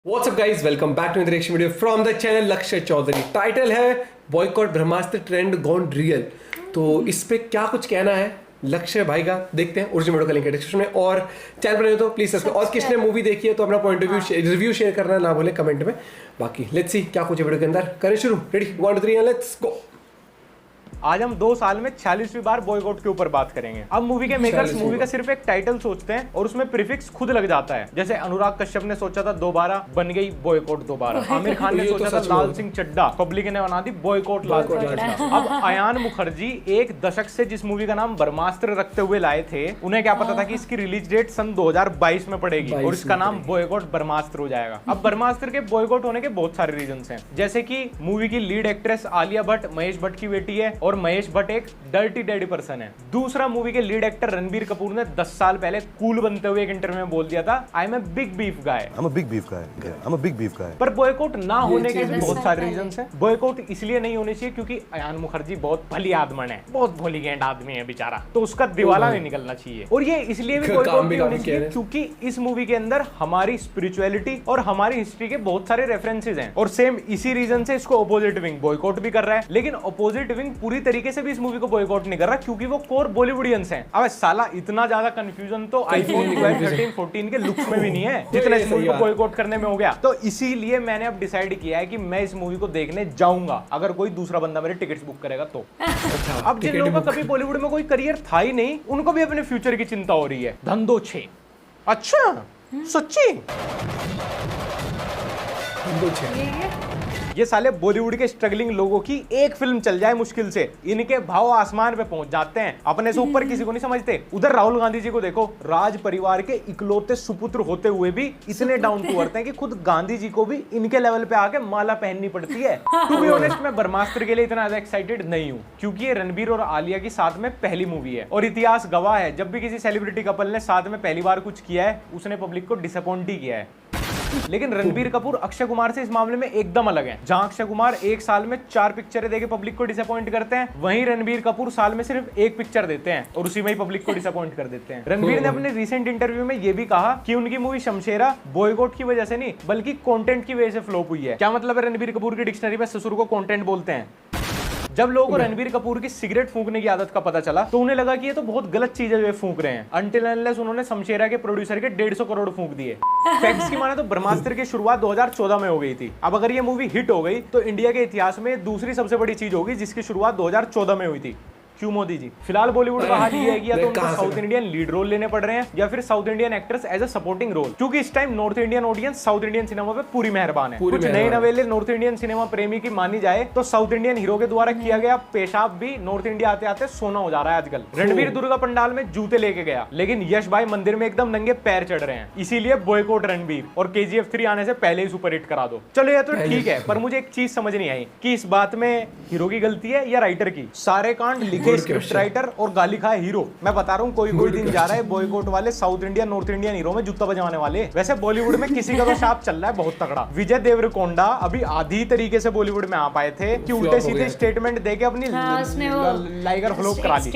What's up guys, welcome back to another reaction video from the channel लक्ष्य Chaudhary. Title है boycott ब्रह्मास्त्र trend gone real. तो इस पे क्या कुछ कहना है लक्ष्य भाई का, देखते हैं। ओरिजिनल वीडियो का लिंक है डिस्क्रिप्शन में, और चैनल पर नहीं हो तो प्लीज सब्सक्राइब। और किसने मूवी देखी है तो अपना point of view review share करना ना भूले कमेंट में। बाकी लेट्स सी क्या कुछ है वीडियो के अंदर। करें शुरू, रेडी 1 2 3 लेट्स गो। आज हम 2 साल में 46वीं बार बॉयकॉट के ऊपर बात करेंगे। अब मूवी के मेकर्स मूवी का सिर्फ एक टाइटल सोचते हैं और उसमें प्रीफिक्स खुद लग जाता है। जैसे अनुराग कश्यप ने सोचा था दोबारा, बन गई बॉयकॉट दोबारा। आमिर खान ने सोचा था लाल सिंह चड्ढा, पब्लिक ने बना दी बॉयकॉट लाल सिंह चड्ढा। अब अयान मुखर्जी एक दशक से जिस मूवी का नाम ब्रह्मास्त्र रखते हुए लाए थे, उन्हें क्या पता था कि इसकी रिलीज डेट सन 2022 में पड़ेगी और इसका नाम बॉयकॉट ब्रह्मास्त्र हो जाएगा। अब ब्रह्मास्त्र के बॉयकॉट होने के बहुत सारे रीजन हैं, जैसे कि मूवी की लीड एक्ट्रेस आलिया भट्ट महेश भट्ट की बेटी है और महेश भट्ट एक डर्टी डैडी पर्सन है। दूसरा, मूवी के लीड एक्टर रणबीर कपूर ने 10 साल पहले कूल बनते हुए एक इंटरव्यू में बोल दिया था, I am a big beef गाय। पर बॉयकॉट ना होने के बहुत सारे रीजंस हैं। बॉयकॉट इसलिए नहीं होने चाहिए क्योंकि अयान मुखर्जी बहुत भली आदमन है, बहुत भोली गेंड आदमी है बेचारा, तो उसका दिवाला नहीं निकलना चाहिए। और ये इसलिए भी बॉयकॉट नहीं होनी चाहिए क्योंकि इस मूवी के अंदर हमारी स्पिरिचुअलिटी और हमारी हिस्ट्री के बहुत सारे रेफरेंसेस हैं। और सेम इसी रीजन से इसको अपोजिट विंग बॉयकॉट भी कर रहा है, लेकिन अपोजिट विंग पूरी तरीके से भी इस मूवी को बॉयकॉट नहीं कर रहा क्योंकि वो कोर बॉलीवुडियंस हैं। अब साला इतना ज्यादा कंफ्यूजन तो आईफोन 12, 13, 14 के लुक्स में भी नहीं है जितना इस मूवी को बॉयकॉट करने में हो गया। तो इसीलिए मैंने अब डिसाइड किया है कि मैं इस मूवी को देखने जाऊंगा अगर कोई दूसरा बंदा मेरे टिकट्स बुक करेगा तो। अब जिन लोगों का कभी बॉलीवुड में कोई करियर था ही नहीं, उनको भी अपने फ्यूचर की चिंता हो रही है। धंधो 6। अच्छा सच्ची? ये साले बॉलीवुड के स्ट्रगलिंग लोगों की एक फिल्म चल जाए मुश्किल से, इनके भाव आसमान पे पहुंच जाते हैं, अपने से ऊपर किसी को नहीं समझते। उधर राहुल गांधी जी को देखो, राज परिवार के इकलौते सुपुत्र होते हुए भी इतने डाउन टू अर्थ हैं कि खुद गांधी जी को भी इनके लेवल पे आके माला पहननी पड़ती है। टू बी ऑनेस्ट, मैं ब्रह्मास्त्र के लिए इतना ज्यादा एक्साइटेड नहीं हूँ क्योंकि ये रणबीर और आलिया की साथ में पहली मूवी है और इतिहास गवाह है, जब भी किसी सेलिब्रिटी कपल ने साथ में पहली बार कुछ किया है उसने पब्लिक को डिसअपॉइंट ही किया है। लेकिन रणबीर कपूर अक्षय कुमार से इस मामले में एकदम अलग है। जहां अक्षय कुमार एक साल में 4 पिक्चरें देके पब्लिक को डिसअपॉइंट करते हैं, वहीं रणबीर कपूर साल में सिर्फ 1 पिक्चर देते हैं और उसी में ही पब्लिक को डिसअपॉइंट कर देते हैं। रणबीर ने अपने रीसेंट इंटरव्यू में यह भी कहा कि उनकी मूवी शमशेरा बॉयकॉट की वजह से नहीं बल्कि कंटेंट की वजह से फ्लॉप हुई है। क्या मतलब है? रणबीर कपूर की डिक्शनरी में ससुर को कंटेंट बोलते हैं। जब लोगों को रणबीर कपूर की सिगरेट फूंकने की आदत का पता चला तो उन्हें लगा कि ये तो बहुत गलत चीज है जो फूंक रहे हैं, अनटिल अनलेस उन्होंने शमशेरा के प्रोड्यूसर के 150 करोड़ फूंक दिए। फैक्ट्स की माने तो ब्रह्मास्त्र की शुरुआत 2014 में हो गई थी। अब अगर ये मूवी हिट हो गई तो इंडिया के इतिहास में दूसरी सबसे बड़ी चीज होगी जिसकी शुरुआत 2014 में हुई थी। क्यों मोदी जी? फिलहाल बॉलीवुड का हाल ये है कि या तो उनको साउथ इंडियन लीड रोल लेने पड़ रहे हैं या फिर south Indian actors as a supporting role, क्योंकि इस time north Indian audience south Indian cinema पे पूरी मेहरबान है। कुछ नए नवेले नॉर्थ इंडियन सिनेमा प्रेमी की मानी जाए तो साउथ इंडियन हीरो के द्वारा किया गया पेशाब भी नॉर्थ इंडिया आते आते सोना हो जा रहा है आजकल। रणबीर दुर्गा पंडाल में जूते लेके गया, लेकिन यश भाई मंदिर में एकदम नंगे पैर चढ़ रहे हैं। इसीलिए बॉयकॉट रणबीर और KGF 3 आने से पहले ही सुपर हिट करा दो। चलो ये तो ठीक है, पर मुझे एक चीज समझ नहीं आई कि इस बात में हीरो की गलती है या राइटर की। सारे कांड लिखे स्क्रिप्ट राइटर और गाली खाए हीरो। मैं बता रहा हूँ कोई दिन जा रहा है बॉयकॉट वाले south Indian north Indian hero में जूता बजाने वाले। वैसे बॉलीवुड में किसी का तो शाप चल रहा है बहुत तगड़ा। विजय देवरकोंडा अभी आधी तरीके से बॉलीवुड में आ पाए थे कि उल्टे सीधे स्टेटमेंट देके अपनी लाइगर फ्लॉप करा दी।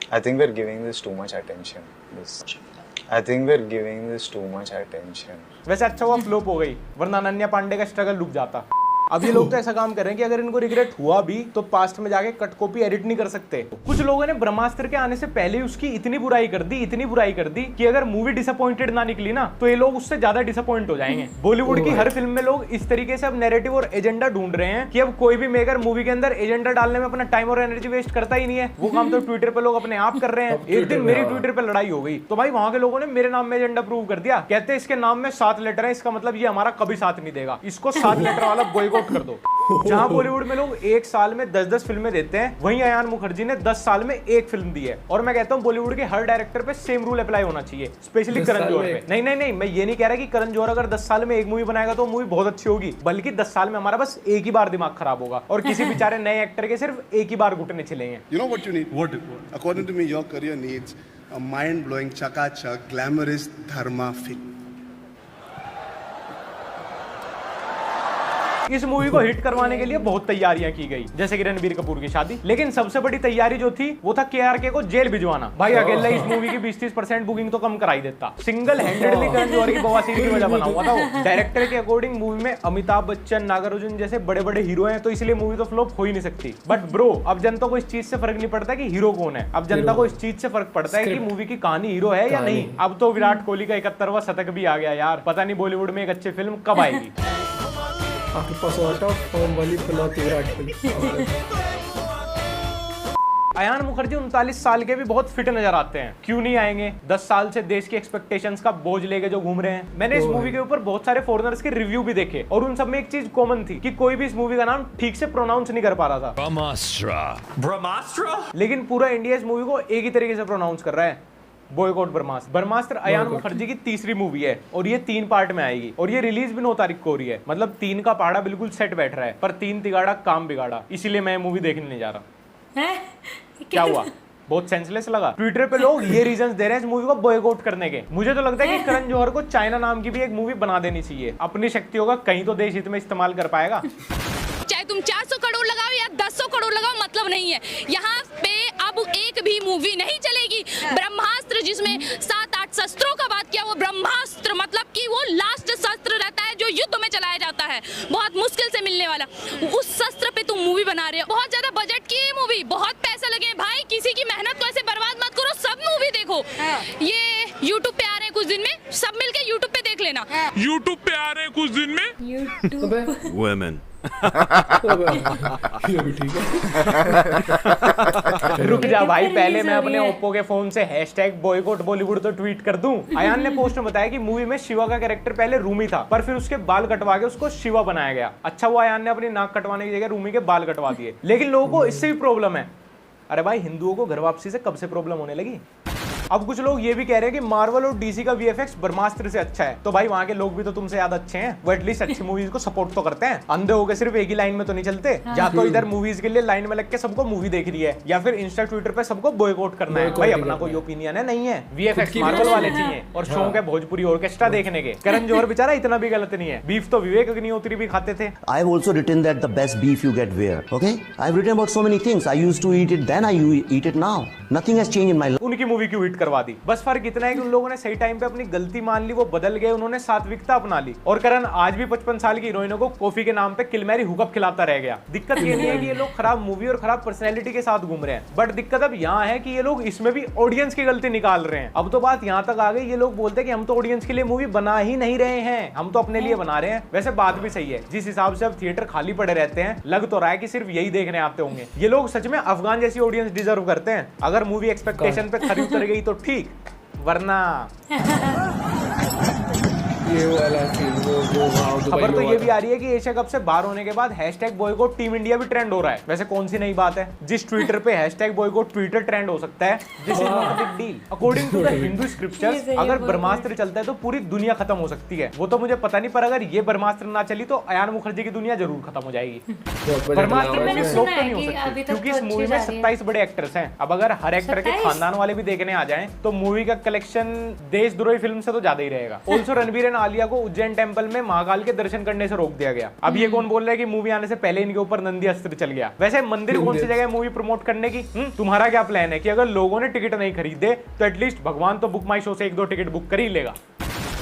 I think we're giving this too much attention. वैसे अच्छा हुआ फ्लॉप हो गई, वरना अनन्या पांडे का स्ट्रगल रुक जाता। अब ये लोग तो ऐसा काम कर रहे हैं कि अगर इनको रिग्रेट हुआ भी तो पास्ट में जाके कट कॉपी एडिट नहीं कर सकते। कुछ लोगों ने ब्रह्मास्त्र के आने से पहले उसकी इतनी बुराई कर दी कि अगर मूवी डिसअपॉइंटेड ना निकली ना तो ये लोग उससे ज्यादा डिसअपॉइंट हो जाएंगे। बॉलीवुड की हर फिल्म में लोग इस तरीके से अब नैरेटिव और एजेंडा ढूंढ रहे हैं कि अब कोई भी मेकर मूवी के अंदर एजेंडा डालने में अपना टाइम और एनर्जी वेस्ट करता ही नहीं है। वो काम तो ट्विटर पे लोग अपने आप कर रहे हैं। एक दिन मेरी ट्विटर पे लड़ाई हो गई तो भाई वहां के लोगों ने मेरे नाम में एजेंडा प्रूव कर दिया। कहते हैं इसके नाम में 7 लेटर है, इसका मतलब ये हमारा कभी साथ नहीं देगा, इसको 7 लेटर वाला बॉयकॉट कर दो। जहां बॉलीवुड में लोग एक साल में 10-10 फिल्में देते हैं, वहीं अयान मुखर्जी ने 10 साल में 1 फिल्म दी है। और मैं कहता हूं बॉलीवुड के हर डायरेक्टर पे सेम रूल अप्लाई होना चाहिए, स्पेशली करण जौहर पे। नहीं, मैं ये नहीं कह रहा कि करण जौहर अगर 10 साल में 1 मूवी बनाएगा तो मूवी बहुत अच्छी होगी, बल्कि 10 साल में हमारा बस एक ही बार दिमाग खराब होगा और किसी बेचारे नए एक्टर के सिर्फ एक ही बार घुटने छिलेंगे। You know what you need? What? According to me, your career needs a mind-blowing, chaka-chak, glamorous dharma film. इस मूवी को हिट करवाने के लिए बहुत तैयारियां की गई, जैसे कि रणबीर कपूर की शादी। लेकिन सबसे बड़ी तैयारी जो थी वो था KRK को जेल भिजवाना। भाई अकेला इस मूवी की 20-30% बुकिंग तो कम कराई देता। सिंगल हैंडेडली करण जौहर की बवासीर की वजह बना हुआ था वो। डायरेक्टर के अकॉर्डिंग मूवी में अमिताभ बच्चन, नागार्जुन जैसे बड़े बड़े हीरो हैं, तो इसलिए मूवी तो फ्लॉप हो ही नहीं सकती। बट ब्रो, अब जनता को इस चीज से फर्क नहीं पड़ता कि हीरो कौन है, अब जनता को इस चीज से फर्क पड़ता है कि मूवी की कहानी हीरो है या नहीं। अब तो विराट कोहली का 71वां शतक भी आ गया यार, पता नहीं बॉलीवुड में एक अच्छी फिल्म कब आएगी। आपके पास वाटा फॉर्म वाली पनौती विराट कोहली। अयान मुखर्जी 39 साल के भी बहुत फिट नजर आते हैं। क्यों नहीं आएंगे? 10 साल से देश की एक्सपेक्टेशंस का बोझ लेके जो घूम रहे हैं। मैंने इस मूवी के ऊपर बहुत सारे फॉरेनर्स के रिव्यू भी देखे और उन सब में एक चीज कॉमन थी कि कोई भी इस मूवी का नाम ठीक से प्रोनाउंस नहीं कर पा रहा था। ब्रह्मास्त्र। लेकिन पूरा इंडिया इस मूवी को एक ही तरीके से प्रोनाउंस कर रहा है, बॉयकॉट ब्रह्मास्त्र। ब्रह्मास्त्र अयान मुखर्जी की तीसरी मूवी है और ये 3 पार्ट में आएगी और ये रिलीज भी 9 तारीख को हो रही है। मतलब 3 का पहाड़ा बिल्कुल सेट बैठ रहा है, पर 3 तिगाड़ा काम बिगाड़ा, इसीलिए मैं मूवी देखने नहीं जा रहा। क्या हुआ? बहुत सेंसलेस लगा। ट्विटर पे लोग ये रीजंस दे रहे हैं इस मूवी को बॉयकॉट करने के। मुझे तो लगता है कि करण जौहर को चाइना नाम की भी एक मूवी बना देनी चाहिए। अपनी शक्तियों का कहीं तो देश हित में इस्तेमाल कर पाएगा। चाहे तुम 400 करोड़ लगाओ या 100 करोड़ लगाओ, मतलब नहीं है। यहाँ पे अब एक भी मूवी नहीं चलेगी। ब्रह्मास्त्र जिसमें 7-8 शस्त्रों का बात किया, वो ब्रह्मास्त्र मतलब कि वो लास्ट शस्त्र रहता है जो युद्ध में चलाया जाता है, बहुत मुश्किल से मिलने वाला। उस शस्त्र पे तुम मूवी बना रहे हो। बहुत ज्यादा बजट की है मूवी, बहुत पैसे लगे भाई, किसी की मेहनत को ऐसे बर्बाद मत करो। सब मूवी देखो, ये यूट्यूब पे आ रहे हैं कुछ दिन में, सब मिलके यूट्यूब पे देख लेना। यूट्यूब पे आ रहे हैं कुछ दिन में वुमेन। ये भी ठीक है। रुक जा भाई, पहले मैं अपने ओप्पो के फोन से #बॉयकॉट बॉलीवुड तो ट्वीट कर दूं। अयान ने पोस्ट में बताया कि मूवी में शिवा का कैरेक्टर पहले रूमी था, पर फिर उसके बाल कटवा के उसको शिवा बनाया गया। अच्छा हुआ अयान ने अपनी नाक कटवाने की जगह रूमी के बाल कटवा दिए। लेकिन लोगों को इससे भी प्रॉब्लम है। अरे भाई, हिंदुओं को घर वापसी से कब से प्रॉब्लम होने लगी? अब कुछ लोग ये भी कह रहे हैं कि मार्वल और डीसी का VFX ब्रह्मास्त्र से अच्छा है। तो भाई वहां के लोग भी तो तुमसे ज्यादा अच्छे हैं, वो एटलीस्ट अच्छी मूवीज को सपोर्ट तो करते हैं। अंधे होकर सिर्फ एक ही लाइन में तो नहीं चलते। या तो इधर मूवीज के लिए लाइन में लग के सबको मूवी देखनी है, या फिर इंस्टा ट्विटर पे सबको बॉयकॉट करना है। भाई अपना कोई ओपिनियन है नहीं है। VFX मार्वल वाले चाहिए और शौक है भोजपुरी ऑर्केस्ट्रा देखने के। करण जौहर बेचारा इतना भी गलत नहीं है। बीफ तो विवेक अग्निहोत्री भी खाते थे। I have also written that the best beef you get where. Okay, I have written about so many things. I used to eat it then, I eat it now. Nothing has changed in my life. उनकी movie क्यों hit करवा दी? बस फर्क इतना है कि उन लोगों ने सही टाइम पे अपनी गलती मान ली, वो बदल गए, उन्होंने सात्विकता अपना ली। और करण आज भी 55 साल की हीरोइनों को कॉफी के नाम पे किल मैरी हुकअप खिलाता रह गया। दिक्कत ये नहीं है कि ये लोग खराब मूवी और खराब पर्सनैलिटी के साथ घूम रहे हैं, बट दिक्कत अब यहाँ है कि ये लोग इसमें भी ऑडियंस की गलती निकाल रहे हैं। अब तो बात यहाँ तक आ गई, ये लोग बोलते हैं कि हम तो ऑडियंस के लिए मूवी बना ही नहीं रहे हैं, हम तो अपने लिए बना रहे हैं। वैसे बात भी सही है, जिस हिसाब से अब थिएटर खाली पड़े रहते हैं, लग तो रहा है कि सिर्फ यही देखने आते होंगे। ये लोग सच में अफगान जैसी ऑडियंस डिजर्व करते हैं। अगर मूवी एक्सपेक्टेशन पे खरी उतर गई तो ठीक, वरना ये वाला सीन, वो खबर तो ये भी आ रही है कि एशिया कप से बाहर होने के बाद #बॉयकॉट टीम इंडिया भी ट्रेंड हो रहा है। वैसे कौन सी नई बात है? जिस ट्विटर पे #बॉयकॉट ट्विटर ट्रेंड हो सकता है, this is not a big deal. According to the Hindu scriptures, अगर ब्रह्मास्त्र चलता है तो पूरी दुनिया खत्म हो सकती है। वो तो मुझे पता नहीं, पर अगर ये ब्रह्मास्त्र ना चली तो अयान मुखर्जी की दुनिया जरूर खत्म हो जाएगी। ब्रह्मास्त्र मूवी फ्लॉप तो नहीं हो सकती क्योंकि इस मूवी में 27 बड़े एक्टर्स हैं। अब अगर हर एक्टर के खानदान वाले भी देखने आ जाएं तो मूवी का कलेक्शन देशद्रोही फिल्म से तो ज्यादा ही रहेगा। ऑल्सो रणबीर एंड आलिया को उज्जैन टेंपल में महाकाल के दर्शन करने से रोक दिया गया। अब ये कौन बोल रहा है कि मूवी आने से पहले इनके ऊपर नंदी अस्त्र चल गया? वैसे मंदिर कौन सी जगह मूवी प्रमोट करने की? तुम्हारा क्या प्लान है कि अगर लोगों ने टिकट नहीं खरीदे तो एटलीस्ट भगवान तो बुक माई शो से 1-2 टिकट बुक कर ही लेगा।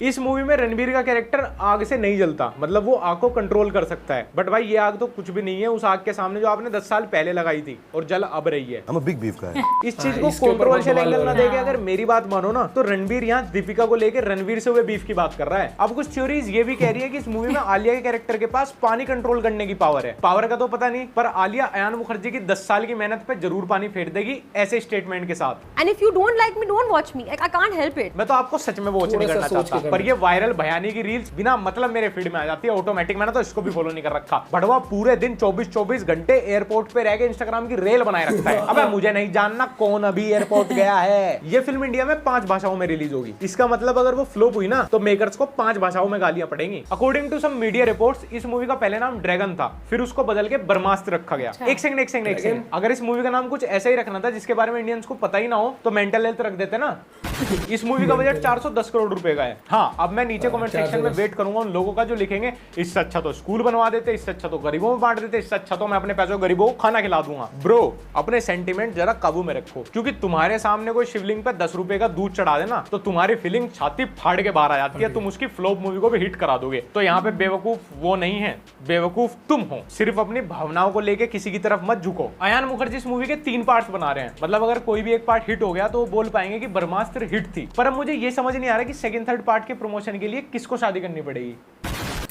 इस मूवी में रणबीर का कैरेक्टर आग से नहीं जलता, मतलब वो आग को कंट्रोल कर सकता है। बट भाई ये आग तो कुछ भी नहीं है उस आग के सामने जो आपने 10 साल पहले लगाई थी और जल अब रही है। I'm a big beef guy. इस चीज को कंट्रोवर्शियल एंगल ना देके अगर मेरी बात मानो ना, तो रणबीर यहाँ दीपिका को लेकर रणवीर से हुए बीफ की बात कर रहा है। अब कुछ थ्योरीज ये भी कह रही है कि इस मूवी में आलिया के कैरेक्टर के पास पानी कंट्रोल करने की पावर है। पावर का तो पता नहीं, पर आलिया अयान मुखर्जी की 10 साल की मेहनत पे जरूर पानी फेर देगी, ऐसे स्टेटमेंट के साथ। And if you don't like me, don't watch me. I can't help it. मैं तो आपको सच में वॉच नहीं करना चाहता, पर ये वायरल भयानी की रील्स बिना मतलब मेरे फीड में आ जाती है ऑटोमेटिक। मैंने तो इसको भी फॉलो नहीं कर रखा। भड़वा पूरे दिन 24-24 घंटे एयरपोर्ट पे रह के इंस्टाग्राम की रेल बनाए रखता है। अबे मुझे नहीं जानना कौन अभी एयरपोर्ट गया है। ये फिल्म इंडिया में 5 भाषाओं में रिलीज होगी। इसका मतलब अगर वो फ्लॉप हुई ना तो मेकर्स को 5 भाषाओं में गालियां पड़ेंगी। According to some media reports, इस मूवी का पहले नाम ड्रैगन था, फिर उसको बदल के ब्रह्मास्त्र रखा गया। एक सेकंड, अगर इस मूवी का नाम कुछ ऐसा ही रखना था जिसके बारे में इंडियंस को पता ही ना हो तो मेंटल हेल्थ रख देते ना। इस मूवी का बजट 410 करोड़ रुपए का है। हाँ, अब मैं नीचे कमेंट सेक्शन में वेट करूंगा उन लोगों का जो लिखेंगे इससे अच्छा तो स्कूल बनवा देते, इससे अच्छा तो गरीबों में बांट देते, इससे अच्छा तो मैं अपने पैसों गरीबों को खाना खिला दूंगा। ब्रो, अपने सेंटीमेंट जरा काबू में रखो, क्योंकि तुम्हारे सामने कोई शिवलिंग पे 10 रुपए का दूध चढ़ा देना तो तुम्हारी फीलिंग छाती फाड़ के बाहर आ जाती है, तुम उसकी फ्लॉप मूवी को भी हिट करा दोगे। तो यहाँ पे बेवकूफ वो नहीं है, बेवकूफ तुम हो। सिर्फ अपनी भावनाओं को लेके किसी की तरफ मत झुको। अयान मुखर्जी इस मूवी के 3 पार्ट्स बना रहे हैं, मतलब अगर कोई भी एक पार्ट हिट हो गया तो वो बोल पाएंगे कि ब्रह्मास्त्र हिट थी। पर अब मुझे ये समझ नहीं आ रहा कि सेकंड थर्ड पार्ट के प्रमोशन के लिए किसको शादी करनी पड़ेगी।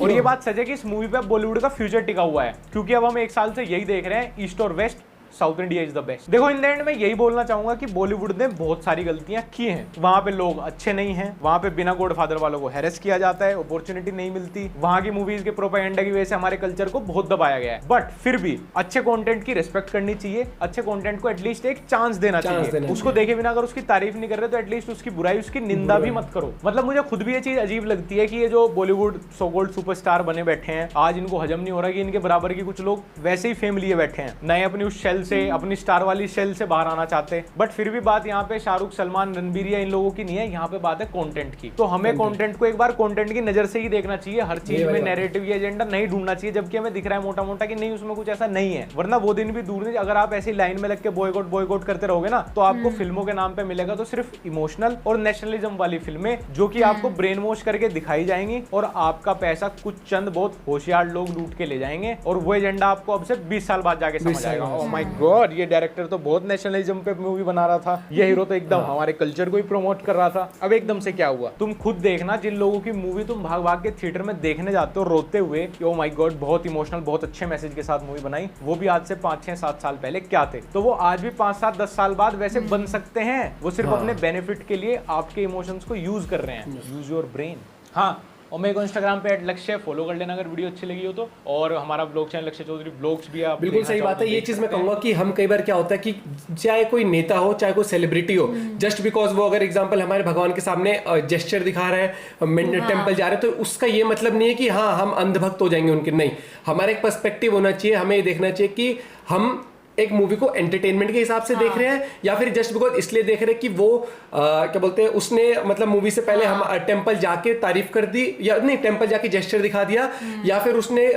और ये बात सच है कि इस मूवी पे बॉलीवुड का फ्यूचर टिका हुआ है, क्योंकि अब हम 1 साल से यही देख रहे हैं, ईस्ट और west, south India is the best. देखो, इन द एंड में यही बोलना चाहूंगा कि बॉलीवुड ने बहुत सारी गलतियां की हैं। वहां पे लोग अच्छे नहीं हैं, वहां पे बिना गॉडफादर वालों को हैरेस किया जाता है, अपॉर्चुनिटी नहीं मिलती, वहां की मूवीज के प्रोपेगेंडा की वजह से हमारे कल्चर को बहुत दबाया गया है। बट फिर भी अच्छे कंटेंट की रिस्पेक्ट करनी चाहिए, अच्छे कंटेंट को एटलीस्ट एक चांस देना चाहिए। उसको देखे बिना अगर उसकी तारीफ नहीं कर रहे तो एटलीस्ट उसकी बुराई, उसकी निंदा भी मत करो। मतलब मुझे खुद भी ये चीज अजीब लगती है कि ये जो बॉलीवुड सो कॉल्ड सुपरस्टार बने बैठे हैं, आज इनको हजम नहीं हो रहा कि इनके बराबर की कुछ लोग वैसे ही फेम लिए बैठे हैं, नए अपनी उस शेल से, अपनी स्टार वाली शेल से बाहर आना चाहते हैं। बट फिर भी बात यहाँ पे शाहरुख, सलमान, रणबीर या इन लोगों की नहीं है, यहाँ पे बात है कंटेंट की। तो हमें कंटेंट को एक बार कंटेंट की नजर से ही देखना चाहिए, हर चीज में नैरेटिव या एजेंडा नहीं ढूंढना चाहिए, जबकि हमें दिख रहा है मोटा मोटा कि नहीं उसमें कुछ ऐसा नहीं है। वरना वो दिन भी दूर नहीं, अगर आप ऐसी लाइन में लग के बॉयकॉट करते रहोगे ना, तो आपको फिल्मों के नाम पे मिलेगा तो सिर्फ इमोशनल और नेशनलिज्म वाली फिल्में, जो कि आपको ब्रेन वॉश करके दिखाई जाएंगी और आपका पैसा कुछ चंद बहुत होशियार लोग लूट के ले जाएंगे, और वो एजेंडा आपको अब से 20 साल बाद जाके समझ आएगा। ओह माय गॉड, ये डायरेक्टर तो बहुत नेशनलिज्म पे मूवी बना रहा था, ये हीरो तो एकदम हमारे कल्चर को ही प्रमोट कर रहा था। अब एकदम से क्या हुआ, तुम खुद देखना, जिन लोगों की मूवी तुम भाग भाग के थिएटर में देखने जाते हो रोते हुए, ओह माय गॉड बहुत इमोशनल, बहुत अच्छे मैसेज के साथ मूवी बनाई, वो भी आज से 5, 6, 7 साल पहले क्या थे, तो वो आज भी 5, 7, 10 साल बाद वैसे बन सकते हैं। वो सिर्फ अपने बेनिफिट के लिए आपके इमोशंस को यूज कर रहे हैं। Use your brain. हाँ, और मेरे को इंस्टाग्राम पे @लक्ष्य फॉलो कर लेना अगर वीडियो अच्छी लगी हो तो, और हमारा ब्लॉग चैनल लक्ष्य चौधरी ब्लॉग्स भी है। बिल्कुल सही बात है। ये चीज मैं कहूंगा कि हम कई बार क्या होता है कि चाहे कोई नेता हो, चाहे कोई सेलिब्रिटी हो, जस्ट बिकॉज वो अगर एग्जांपल हमारे भगवान के सामने जेस्चर दिखा रहे हैं, टेम्पल जा रहे हैं, तो उसका ये मतलब नहीं है कि हाँ हम अंधभक्त हो जाएंगे उनके, नहीं। हमारा एक पर्सपेक्टिव होना चाहिए, हमें ये देखना चाहिए कि हम एक मूवी को एंटरटेनमेंट के हिसाब से देख रहे हैं, या फिर जस्ट बिकॉज इसलिए देख रहे हैं कि वो क्या बोलते हैं, उसने मतलब मूवी से पहले हम टेम्पल जाके तारीफ कर दी, या नहीं टेम्पल जाके जेस्चर दिखा दिया, या फिर उसने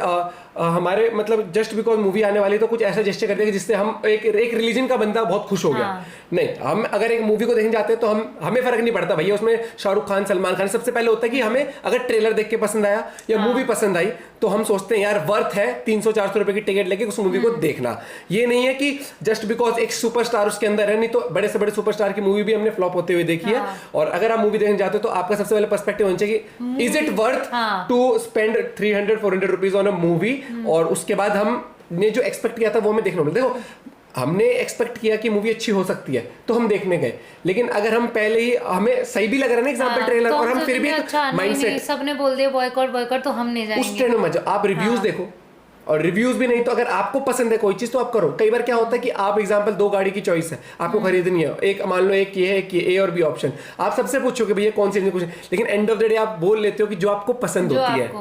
हमारे मतलब जस्ट बिकॉज मूवी आने वाली तो कुछ ऐसा जेस्चर कर दिया जिससे हम एक रिलीजन का बंदा बहुत खुश हो गया। नहीं, हम अगर एक मूवी को देखने जाते हैं तो हमें फर्क नहीं पड़ता भैया उसमें शाहरुख खान, सलमान खान। सबसे पहले होता है कि हमें अगर ट्रेलर देख के पसंद आया या मूवी पसंद आई तो हम सोचते हैं यार वर्थ है 300-400 रुपए की टिकट लेके उस मूवी को देखना। ये नहीं है कि जस्ट बिकॉज एक सुपरस्टार उसके अंदर है, नहीं तो बड़े से बड़े सुपरस्टार की मूवी भी हमने फ्लॉप होते हुए देखी है। और अगर आप मूवी देखने जाते हो तो आपका सबसे पहले पर्सपेक्टिव होना चाहिए कि is it worth to spend 300-400 rupees on a movie, और उसके बाद हमने जो एक्सपेक्ट किया था वो हमें देखना होगा। देखो, हमने एक्सपेक्ट किया कि मूवी अच्छी हो सकती है तो हम देखने गए, लेकिन अगर हम पहले ही हमें सही भी लग रहा है ना एग्जांपल ट्रेलर, और हम फिर भी माइंडसेट सबने बोल दिया बॉयकॉट तो हम नहीं जाएंगे, उस ट्रेंड में मत जाओ। आप रिव्यूज देखो, और रिव्यूज भी नहीं तो अगर आपको पसंद है कोई चीज तो आप करो। कई बार क्या होता है कि आप एग्जांपल 2 गाड़ी की चॉइस है, आपको खरीदनी है, एक मान लो एक ये है, एक ये, ए और बी ऑप्शन, आप सबसे पूछोगे भैया कौन सी कुछ, लेकिन एंड ऑफ द डे आप बोल लेते हो कि जो आपको पसंद होती है।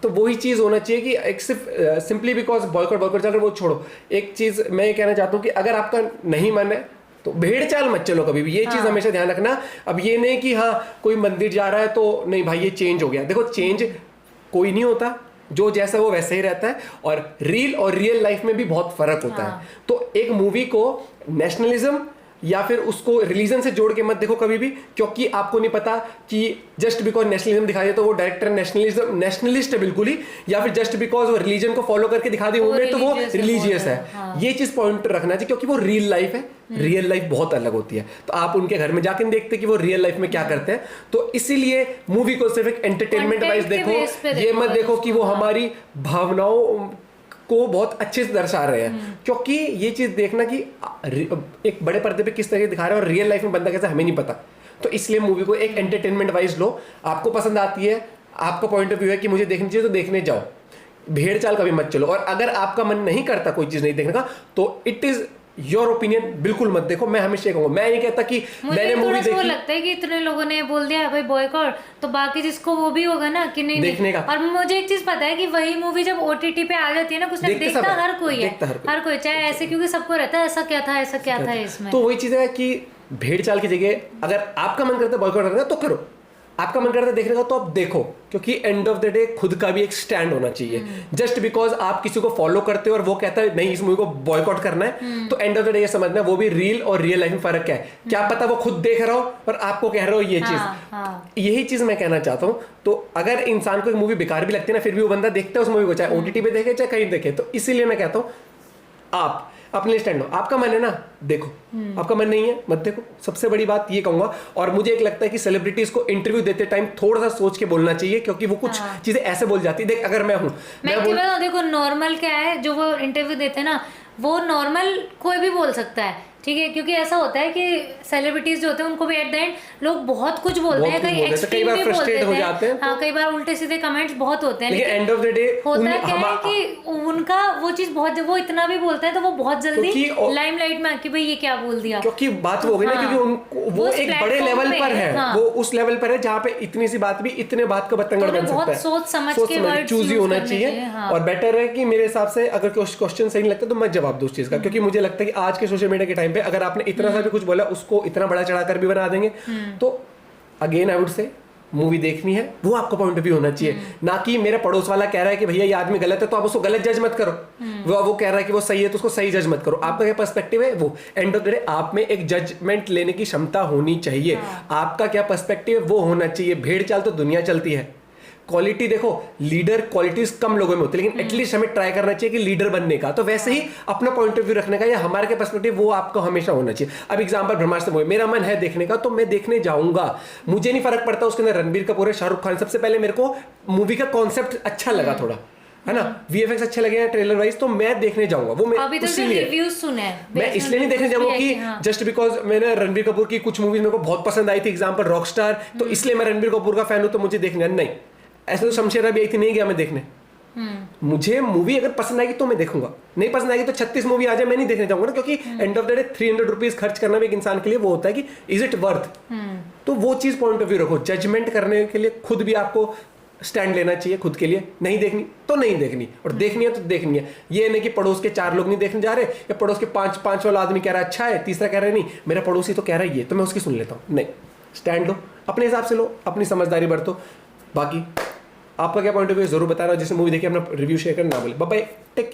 तो वही चीज होना चाहिए कि एक सिर्फ सिंपली बिकॉज बॉयकॉट चल रहा है वो छोड़ो। एक चीज मैं ये कहना चाहता हूँ कि अगर आपका नहीं मन है तो भेड़ चाल मत चलो कभी भी, ये चीज हमेशा ध्यान रखना। अब ये नहीं कि हाँ कोई मंदिर जा रहा है तो नहीं भाई ये चेंज हो गया। देखो, चेंज कोई नहीं होता, जो जैसा वो वैसे ही रहता है, और रियल लाइफ में भी बहुत फर्क होता है। तो एक मूवी को नेशनलिज्म या फिर उसको रिलीजन से जोड़ के मत देखो कभी भी, क्योंकि आपको नहीं पता कि जस्ट बिकॉज नेशनलिज्म दिखा दिया तो वो डायरेक्टर नेशनलिस्ट है बिल्कुल ही, या फिर जस्ट बिकॉज वो रिलीजन को फॉलो करके दिखा दी मूवी तो वो रिलीजियस है। ये चीज पॉइंट रखना चाहिए, क्योंकि वो रियल लाइफ है, रियल लाइफ बहुत अलग होती है। तो आप उनके घर में जाकर देखते कि वो रियल लाइफ में क्या करते हैं, तो इसीलिए मूवी को सिर्फ एक एंटरटेनमेंट वाइज देखो, ये मत देखो कि वो हमारी भावनाओं को बहुत अच्छे से दर्शा रहे हैं। क्योंकि ये चीज देखना कि एक बड़े पर्दे पे किस तरह दिखा रहे हैं और रियल लाइफ में बंदा कैसा हमें नहीं पता। तो इसलिए मूवी को एक एंटरटेनमेंट वाइज लो, आपको पसंद आती है, आपका पॉइंट ऑफ व्यू है कि मुझे देखनी चाहिए तो देखने जाओ, भेड़ चाल कभी मत चलो। और अगर आपका मन नहीं करता कोई चीज नहीं देखने का तो इट इज योर ओपिनियन, बिल्कुल मत देखो। मैं हमेशा कहूंगा, मैं ये कहता कि मैंने मूवी देखी, मुझे लगता है कि इतने लोगों ने बोल दिया भाई बॉयकॉट, तो बाकी जिसको वो भी होगा ना कि नहीं देखने का। और मुझे एक चीज पता है कि वही मूवी जब OTT पे आ जाती है ना, कुछ देखता हर कोई है, हर कोई चाहे ऐसे, क्योंकि सबको रहता है ऐसा क्या था इसमें। तो वही चीज है कि भेड़ चाल की जगह अगर आपका मन करता है बॉयकॉट करने का तो करो, आपका मन करता है देखने का तो आप देखो, क्योंकि एंड ऑफ द डे खुद का भी एक स्टैंड होना चाहिए। जस्ट बिकॉज आप किसी को फॉलो करते हो और वो कहता है नहीं इस मूवी को बॉयकॉट करना है, तो एंड ऑफ द डे ये समझना वो भी रियल और रियल लाइफ में फर्क क्या है। क्या पता वो खुद देख रहा हो और आपको कह रहे हो ये चीज, यही चीज मैं कहना चाहता हूँ। तो अगर इंसान को एक मूवी बेकार भी लगती है ना, फिर भी वो बंदा देखता है उस मूवी को, चाहे ओटीटी पे देखे चाहे कहीं देखे। तो इसीलिए मैं कहता हूँ आप अपने लिए स्टैंड हो, आपका मन है ना देखो, आपका मन नहीं है मत देखो। सबसे बड़ी बात ये कहूंगा। और मुझे एक लगता है कि सेलिब्रिटीज को इंटरव्यू देते टाइम थोड़ा सा सोच के बोलना चाहिए, क्योंकि वो कुछ चीजें ऐसे बोल जाती है। देख अगर मैं हूं देखो नॉर्मल क्या है जो वो इंटरव्यू देते हैं ना, वो नॉर्मल कोई भी बोल सकता है, ठीक है, क्योंकि ऐसा होता है कि सेलिब्रिटीज जो होते हैं उनको भी एट द एंड लोग बहुत कुछ बोलते हैं, कई बार फ्रस्ट्रेट हो जाते हैं, हाँ, कई बार उल्टे सीधे कमेंट्स बहुत होते हैं, लेकिन एंड ऑफ द डे होता है क्या है कि उनका वो चीज बहुत, वो इतना भी बोलते हैं तो वो बहुत जल्दी लाइमलाइट में आके भाई ये क्या बोल दिया, क्योंकि बात वो हो गई ना, क्योंकि उनको वो एक बड़े लेवल पर है, वो उस लेवल पर है जहाँ पे इतनी सी बात भी इतने बात का बतंगड़ बन सकता है। सोच समझ के चूजी होना चाहिए। और बेटर है कि मेरे हिसाब से अगर क्वेश्चन सही नहीं लगता तो मत जवाब दो उस चीज का, क्योंकि मुझे लगता है कि आज के सोशल मीडिया के टाइम पे अगर आपने इतना सा भी कुछ बोला उसको इतना बड़ा चढ़ाकर भी बना देंगे। तो again I would say movie देखनी है वो आपका पॉइंट ऑफ व्यू होना चाहिए, ना कि मेरा पड़ोस वाला कह रहा है कि भैया ये आदमी गलत है तो आप उसको गलत जज मत करो, वो कह रहा है कि वो सही है तो उसको सही जज मत करो। आपका क्या पर्सपेक्टिव है वो एंड ऑफ द डे आप में एक जजमेंट लेने की क्षमता होनी चाहिए। आपका क्या पर्सपेक्टिव है वो होना चाहिए। भेड़ चाल तो दुनिया चलती है, क्वालिटी देखो लीडर क्वालिटीज कम लोगों में होती है, लेकिन एटलीस्ट हमें ट्राई करना चाहिए कि लीडर बनने का। तो वैसे ही अपना पॉइंट ऑफ व्यू रखने का या हमारे के पर्सपेक्टिव वो आपको हमेशा होना चाहिए। अब एग्जांपल ब्रह्मास्त्र मूवी मेरा मन है देखने का तो मैं देखने जाऊंगा, मुझे नहीं फर्क पड़ता उसके अंदर रणबीर कपूर है शाहरुख खान। सबसे पहले मेरे को मूवी का कॉन्सेप्ट अच्छा लगा थोड़ा, है ना, वीएफएक्स अच्छे लगे हैं ट्रेलर वाइज, तो मैं देखने जाऊंगा। वो मैं रिव्यूज सुने हैं, मैं इसलिए नहीं देखने जाऊंगा कि जस्ट बिकॉज मैंने रणबीर कपूर की कुछ मूवीज मेरे को बहुत पसंद आई थी, एग्जांपल रॉकस्टार, तो इसलिए मैं रणबीर कपूर का फैन हूं तो मुझे देखने नहीं। ऐसे तो शमशेर भी आई थी, नहीं गया मैं देखने। मुझे मूवी अगर पसंद आएगी तो मैं देखूंगा, नहीं पसंद आएगी तो 36 मूवी आ जाए मैं नहीं देखने जाऊंगा ना, क्योंकि end of the day 300 rupees खर्च करना भी एक इंसान के लिए वो होता है कि इज इट वर्थ। तो वो चीज पॉइंट ऑफ व्यू रखो। जजमेंट करने के लिए खुद भी आपको स्टैंड लेना चाहिए खुद के लिए। नहीं देखनी तो नहीं देखनी, और देखनी है तो देखनी है। ये नहीं कि पड़ोस के 4 लोग नहीं देखने जा रहे या पड़ोस के 5 वाला आदमी कह रहा है अच्छा है, तीसरा कह रहा है नहीं मेरा पड़ोसी तो कह रहा है ये, तो मैं उसकी सुन लेता हूँ। नहीं, स्टैंड लो, अपने हिसाब से लो, अपनी समझदारी बरतो। बाकी आपका क्या पॉइंट ऑफ व्यू जरूर बताना, जैसे मूवी देखिए अपना रिव्यू शेयर करना ना भूलें। Bye bye, take care.